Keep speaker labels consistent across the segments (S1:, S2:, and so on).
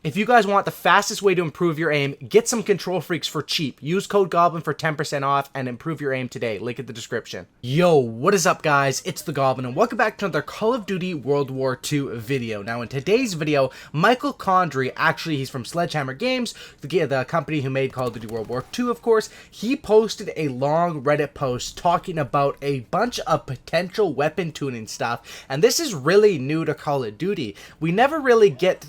S1: If you guys want the fastest way to improve your aim, get some Control Freaks for cheap. Use code GOBLIN for 10% off and improve your aim today. Link in the description. Yo, what is up guys? It's the Goblin and welcome back to another Call of Duty World War II video. Now in today's video, Michael Condrey, actually he's from Sledgehammer Games, the company who made Call of Duty World War II of course, he posted a long Reddit post talking about a bunch of potential weapon tuning stuff, and this is really new to Call of Duty. We never really get,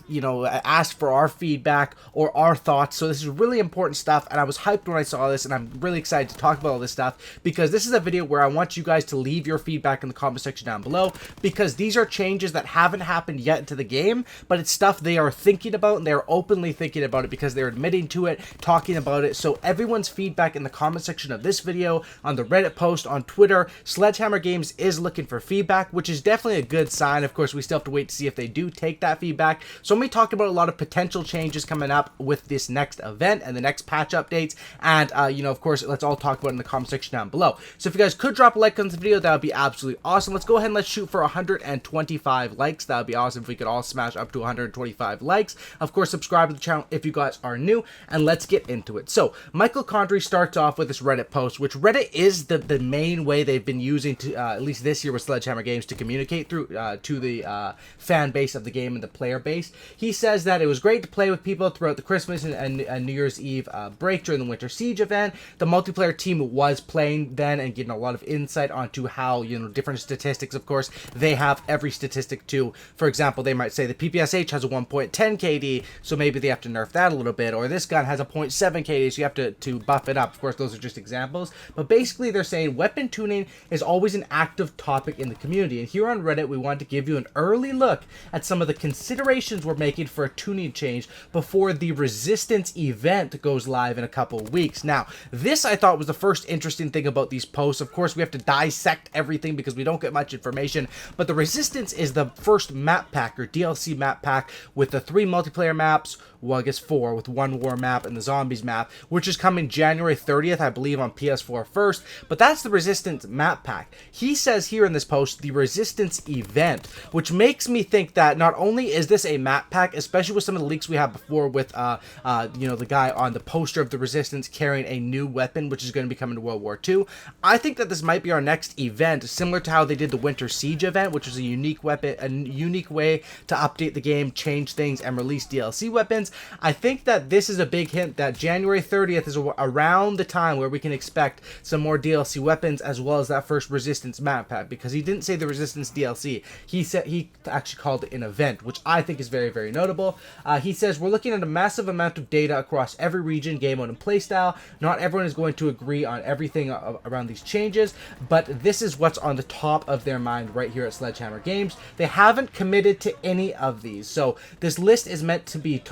S1: asked for our feedback or our thoughts, so this is really important stuff, and I was hyped when I saw this, and I'm really excited to talk about all this stuff because this is a video where I want you guys to leave your feedback in the comment section down below, because these are changes that haven't happened yet to the game, but it's stuff they are thinking about, and they're openly thinking about it because they're admitting to it, talking about it. So everyone's feedback in the comment section of this video, on the Reddit post, on Twitter. Sledgehammer Games is looking for feedback, which is definitely a good sign. Of course, we still have to wait to see if they do take that feedback. So I'm going to talk about a lot of potential changes coming up with this next event and the next patch updates, and of course, let's all talk about it in the comment section down below. So if you guys could drop a like on this video, that would be absolutely awesome. Let's go ahead and let's shoot for 125 likes. That would be awesome if we could all smash up to 125 likes. Of course, subscribe to the channel if you guys are new, and let's get into it. So Michael Condrey starts off with this Reddit post, which Reddit is the main way they've been using to at least this year with Sledgehammer Games to communicate through to the fan base of the game and the player base. He says that it was great to play with people throughout the Christmas and New Year's Eve break during the Winter Siege event. The multiplayer team was playing then and getting a lot of insight onto how, different statistics, of course, they have every statistic too. For example, they might say the PPSH has a 1.10 KD, so maybe they have to nerf that a little bit, or this gun has a 0.7 KD, so you have to buff it up. Of course, those are just examples, but basically they're saying weapon tuning is always an active topic in the community, and here on Reddit we wanted to give you an early look at some of the considerations we're making for a tuning change before the Resistance event goes live in a couple of weeks. Now, this I thought was the first interesting thing about these posts. Of course, we have to dissect everything because we don't get much information, but the Resistance is the first map pack or DLC map pack with the 3 multiplayer maps, well, I guess 4, with 1 war map and the zombies map, which is coming January 30th, I believe, on PS4 first, but that's the Resistance map pack. He says here in this post, the Resistance event, which makes me think that not only is this a map pack, especially with some of the leaks we had before with, the guy on the poster of the Resistance carrying a new weapon, which is going to be coming to World War II. I think that this might be our next event, similar to how they did the Winter Siege event, which was a unique weapon, a unique way to update the game, change things, and release DLC weapons. I think that this is a big hint that January 30th is around the time where we can expect some more DLC weapons as well as that first Resistance map pack, because he didn't say the Resistance DLC. He said he actually called it an event, which I think is very, very notable. He says we're looking at a massive amount of data across every region, game mode, and playstyle. Not everyone is going to agree on everything around these changes, but this is what's on the top of their mind right here at Sledgehammer Games. They haven't committed to any of these, so this list is meant to be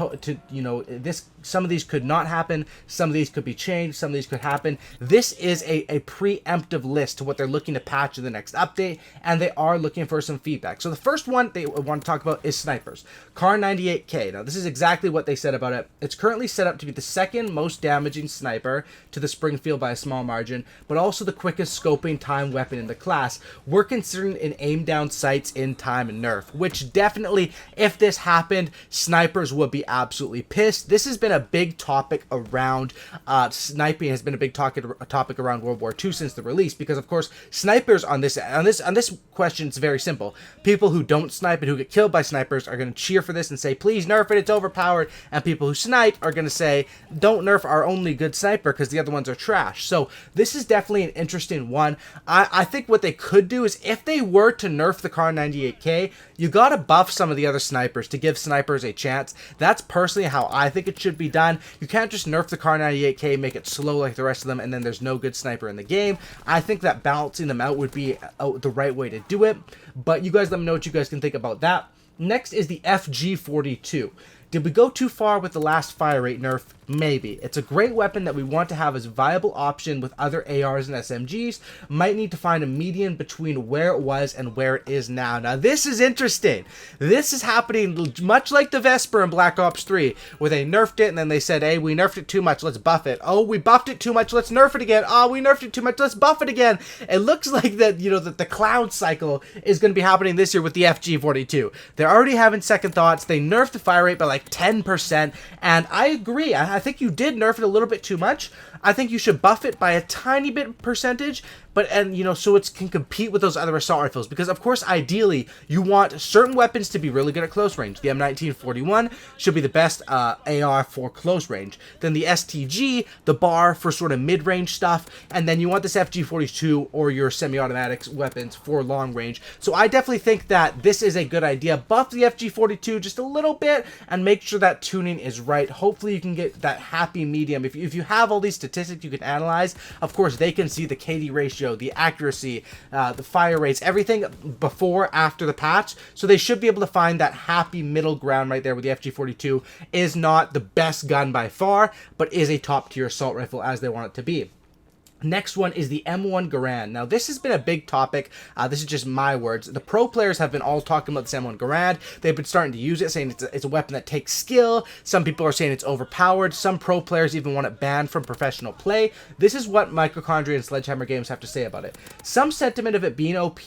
S1: some of these could not happen, some of these could be changed, some of these could happen. This is a preemptive list to what they're looking to patch in the next update, and they are looking for some feedback. So the first one they want to talk about is snipers. Kar98K. Now this is exactly what they said about it. It's currently set up to be the second most damaging sniper to the Springfield by a small margin, but also the quickest scoping time weapon in the class. We're considering an aim down sights in time and nerf, which definitely, if this happened, snipers would be absolutely pissed. This has been a big topic around sniping, has been a big topic around World War II since the release, because of course snipers on this question, it's very simple. People who don't snipe and who get killed by snipers are going to cheer for this and say please nerf it, it's overpowered, and people who snipe are going to say don't nerf our only good sniper because the other ones are trash. So this is definitely an interesting one. I think what they could do is, if they were to nerf the Kar98K, you gotta buff some of the other snipers to give snipers a chance. That's personally how I think it should be done. You can't just nerf the Kar98K, make it slow like the rest of them, and then there's no good sniper in the game. I think that balancing them out would be the right way to do it, but you guys let me know what you guys can think about that. Next is the FG42. Did we go too far with the last fire rate nerf? Maybe. It's a great weapon that we want to have as a viable option with other ARs and SMGs. Might need to find a median between where it was and where it is now. Now, this is interesting. This is happening much like the Vesper in Black Ops 3, where they nerfed it and then they said, hey, we nerfed it too much, let's buff it. Oh, we buffed it too much, let's nerf it again. Oh, we nerfed it too much, let's buff it again. It looks like that, you know, that the cloud cycle is going to be happening this year with the FG42. They're already having second thoughts. They nerfed the fire rate by like 10%, and I agree. I think you did nerf it a little bit too much. I think you should buff it by a tiny bit percentage, you know, so it can compete with those other assault rifles, because of course ideally you want certain weapons to be really good at close range. The M1941 should be the best AR for close range. Then the STG, the bar for sort of mid-range stuff, and then you want this FG42 or your semi-automatic weapons for long range. So I definitely think that this is a good idea. Buff the FG42 just a little bit and make sure that tuning is right. Hopefully you can get that happy medium. If you have all these statistics you can analyze, of course they can see the KD ratio, the accuracy, the fire rates, everything before, after the patch. So they should be able to find that happy middle ground right there with the FG42. Is not the best gun by far, but is a top tier assault rifle as they want it to be. Next one is the M1 Garand. Now, this has been a big topic. This is just my words. The pro players have been all talking about this M1 Garand. They've been starting to use it, saying it's a weapon that takes skill. Some people are saying it's overpowered. Some pro players even want it banned from professional play. This is what Mitochondria and Sledgehammer Games have to say about it. Some sentiment of it being OP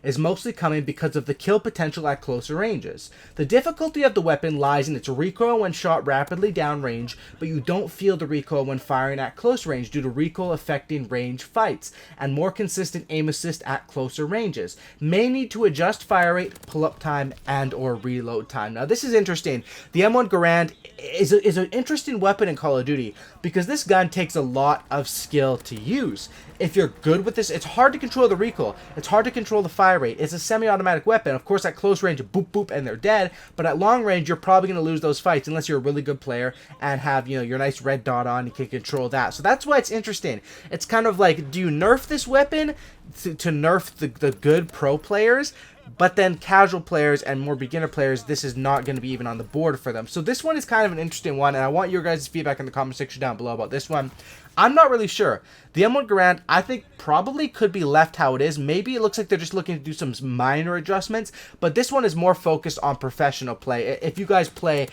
S1: is mostly coming because of the kill potential at closer ranges. The difficulty of the weapon lies in its recoil when shot rapidly downrange, but you don't feel the recoil when firing at close range due to recoil affecting range fights and more consistent aim assist at closer ranges. May need to adjust fire rate, pull-up time, and or reload time. Now, this is interesting. The M1 Garand is an interesting weapon in Call of Duty because this gun takes a lot of skill to use. If you're good with this, it's hard to control the recoil. It's hard to control the fire rate. It's a semi-automatic weapon. Of course, at close range, boop, boop, and they're dead. But at long range, you're probably going to lose those fights unless you're a really good player and have, you know, your nice red dot on. You can control that. So that's why it's interesting. It's kind of like, do you nerf this weapon to nerf the good pro players? But then casual players and more beginner players, this is not going to be even on the board for them. So this one is kind of an interesting one, and I want your guys' feedback in the comment section down below about this one. I'm not really sure. The M1 Garand, I think, probably could be left how it is. Maybe it looks like they're just looking to do some minor adjustments, but this one is more focused on professional play. If you guys play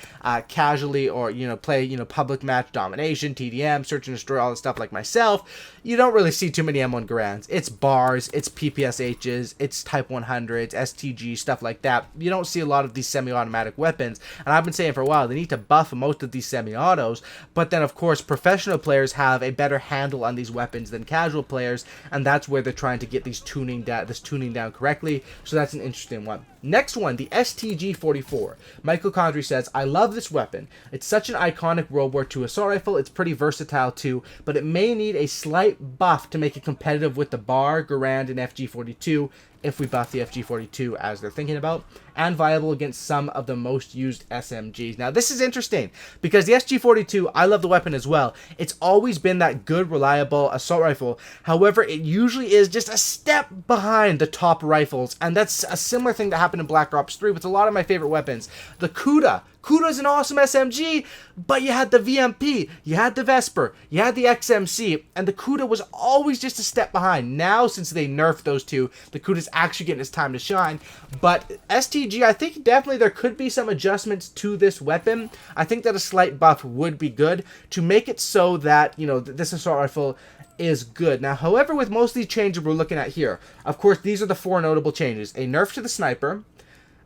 S1: casually or, you know, play, you know, public match domination, TDM, search and destroy, all this stuff like myself, you don't really see too many M1 Garands. It's bars, it's PPSHs, it's Type 100s, STG, stuff like that. You don't see a lot of these semi-automatic weapons, and I've been saying for a while, they need to buff most of these semi-autos, but then, of course, professional players have a better handle on these weapons than casual players, and that's where they're trying to get this tuning down correctly. So that's an interesting one. Next one, the STG-44. Michael Condry says, I love this weapon. It's such an iconic World War II assault rifle. It's pretty versatile too, but it may need a slight buff to make it competitive with the Bar, Garand, and FG42 if we buff the FG42 as they're thinking about, and viable against some of the most used SMGs. Now, this is interesting because the SG42, I love the weapon as well. It's always been that good, reliable assault rifle. However, it usually is just a step behind the top rifles, and that's a similar thing that happened in Black Ops 3 with a lot of my favorite weapons. The Kuda. Kuda's an awesome SMG, but you had the VMP, you had the Vesper, you had the XMC, and the Kuda was always just a step behind. Now, since they nerfed those two, the Kuda's actually getting its time to shine. But STG, I think definitely there could be some adjustments to this weapon. I think that a slight buff would be good to make it so that, you know, this assault rifle is good. Now, however, with most of these changes we're looking at here, of course, these are the four notable changes. A nerf to the sniper,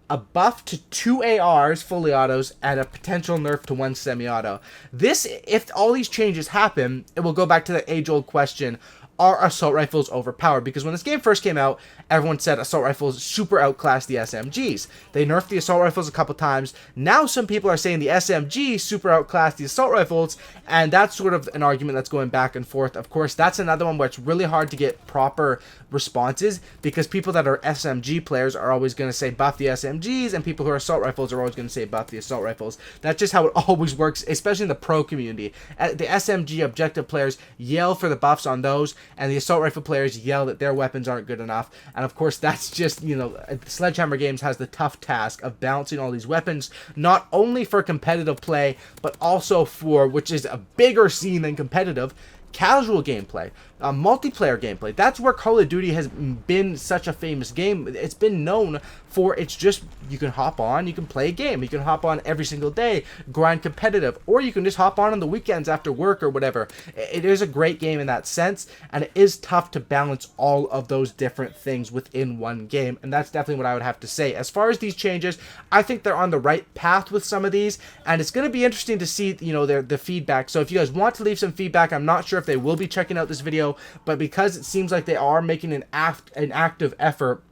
S1: a buff to 2 ARs, fully autos, and a potential nerf to 1 semi-auto. This, if all these changes happen, it will go back to the age-old question, are assault rifles overpowered? Because when this game first came out, everyone said assault rifles super outclass the SMGs. They nerfed the assault rifles a couple times. Now some people are saying the SMG super outclass the assault rifles, and that's sort of an argument that's going back and forth. Of course, that's another one where it's really hard to get proper responses because people that are SMG players are always going to say buff the SMGs, and people who are assault rifles are always going to say buff the assault rifles. That's just how it always works, especially in the pro community. The SMG objective players yell for the buffs on those. and the assault rifle players yell that their weapons aren't good enough. And of course, that's just, you know, Sledgehammer Games has the tough task of balancing all these weapons, not only for competitive play, but also for, which is a bigger scene than competitive, casual gameplay, multiplayer gameplay. That's where Call of Duty has been such a famous game. It's been known for, it's just, you can hop on, you can play a game, you can hop on every single day, grind competitive, or you can just hop on the weekends after work or whatever. It is a great game in that sense, and it is tough to balance all of those different things within one game, and that's definitely what I would have to say. As far as these changes, I think they're on the right path with some of these, and it's going to be interesting to see, you know, the feedback. So if you guys want to leave some feedback, I'm not sure if they will be checking out this video, but because it seems like they are making an active effort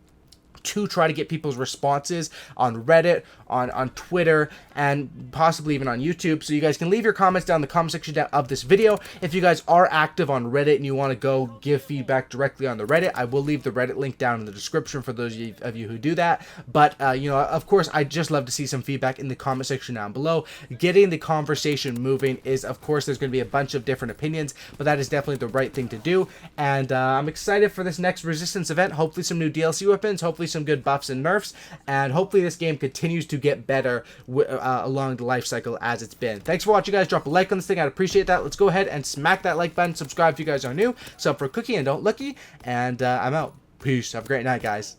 S1: to try to get people's responses on Reddit, on Twitter, and possibly even on YouTube. So you guys can leave your comments down in the comment section of this video. If you guys are active on Reddit and you want to go give feedback directly on the Reddit, I will leave the Reddit link down in the description for those of you who do that. But, you know, of course, I'd just love to see some feedback in the comment section down below. Getting the conversation moving is, of course, there's going to be a bunch of different opinions, but that is definitely the right thing to do. And I'm excited for this next Resistance event. Hopefully some new DLC weapons, hopefully some good buffs and nerfs, and hopefully this game continues to get better along the life cycle as it's been. Thanks for watching, guys. Drop a like on this thing. I'd appreciate that. Let's go ahead and smack that like button. Subscribe if you guys are new. Sub for a cookie and don't looky. And I'm out. Peace. Have a great night, guys.